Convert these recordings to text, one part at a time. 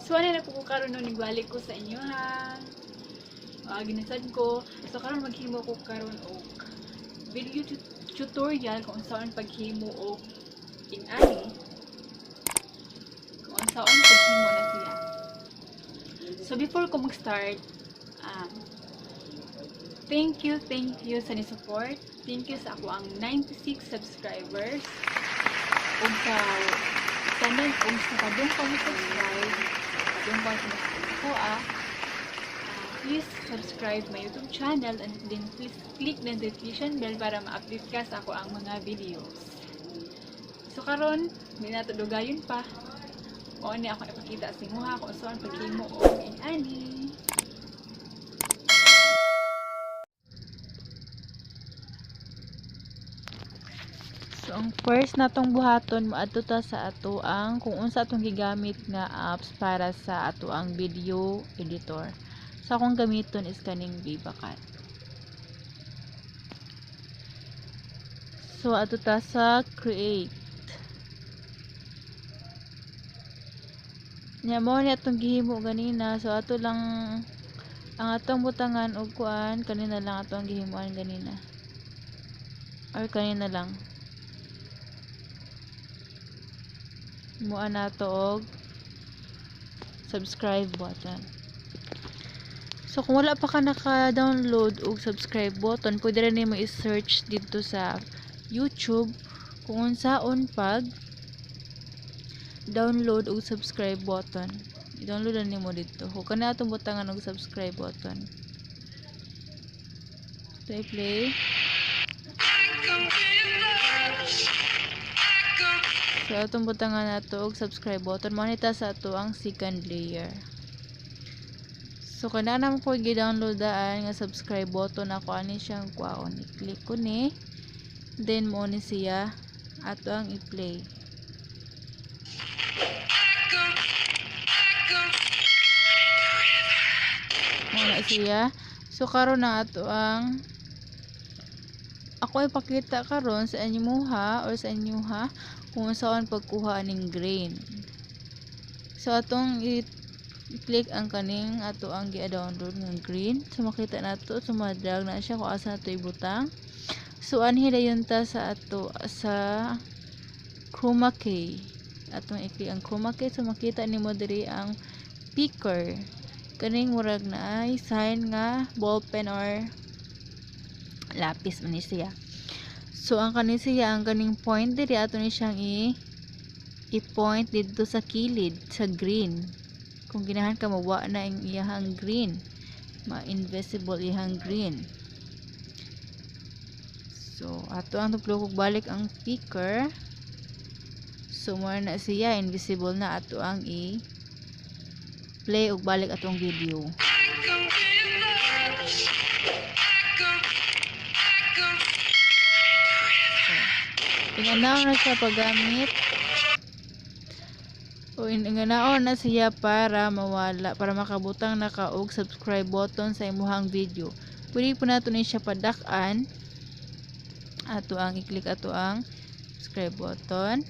So ano na po ko karon no nigbalik ko sa inyo ha. Ginasad ko. So karon maghimo ko karon og video tutorial kung saan paghimo og inani. Kung saan paghimo na siya. So before ko mag-start, thank you sa ni-support. Thank you sa ako ang 96 subscribers. Ug sa tanan ug sa kadung pa mo subscribe. Kadung pa sa ako please subscribe my YouTube channel and then please click the notification bell para ma-update ka sa ako ang mga videos. So karon, may natudugayon pa. O ni ako ipakita sa inyo ha kung saan paghimo og inani. So ang first natong buhaton moadto ta sa ato ang kung unsa atong gigamit nga apps para sa ato ang video editor. So akong gamiton is kaning VivaCut. So ato ta sa create. Nya mo ni atong gihimo ganina. So ato lang ang atong butangan og kuan kanina lang atong gihimuan ganina. Or kanina lang. Himuan nato og subscribe button. So kung wala pa ka naka-download og subscribe button, pwede rin nimo i-search dito sa YouTube kung unsaon pag download og subscribe button. I-download na nimo dito. Kung kana atong butangan og subscribe button. So i-play. So atong butangan nato og subscribe button. Monita sa ato ang second layer. So kana naman ko gi-download daan nga subscribe button ako ani siyang kuaon. I-click ko ni. Then mo ni siya ato ang i-play. Mo na siya. So karon na ato ang ako ipakita karon sa inyoha or sa inyoha kung saan pagkuha ning grain. So atong i-click ang kaning ato ang gi-download ng green. So makita nato sumadrag na siya kung asa nato ibutang. So anhi dayon ta sa ato sa chroma key. Atong i-click ang chroma key. So makita nimo diri ang picker. Kaning murag na ay sign nga ballpen or lapis man ni siya. So ang kaning siya ang kaning point diri ato ni siyang i-point dito sa kilid sa green. Kung ginahan ka mawa na ang iyahang green, ma-invisible iyahang green. So ato ang tuplok og balik ang picker. So mo na siya invisible na ato ang play og balik atong video. Inganaw na siya paggamit. O inganaw na siya para mawala, para makabutang na ka og subscribe button sa imuhang video. Pwede po nato ni siya padak-an. Ato ang i-click ato ang subscribe button.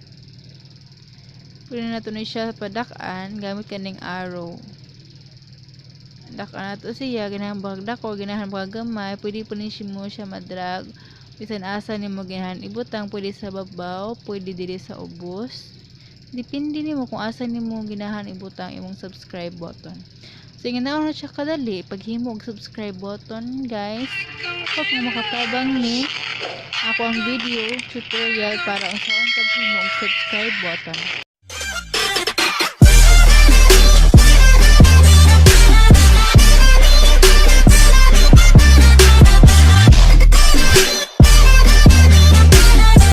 Pwede nato ni siya padak-an gamit kaning arrow. Dak-an nato siya ganahan bagdak o ganahan bagamay. Pwede po ni siya madrag. Bisan asa nimo ganahan ibutang, pwede sa babaw, pwede diri sa ubos. Depende nimo kung asa nimo ginahan ibutang imong subscribe button. So inganaw na siya kadali paghimo og subscribe button, guys. Hope nga makatabang ni ako ang video tutorial para unsaon paghimo og subscribe button.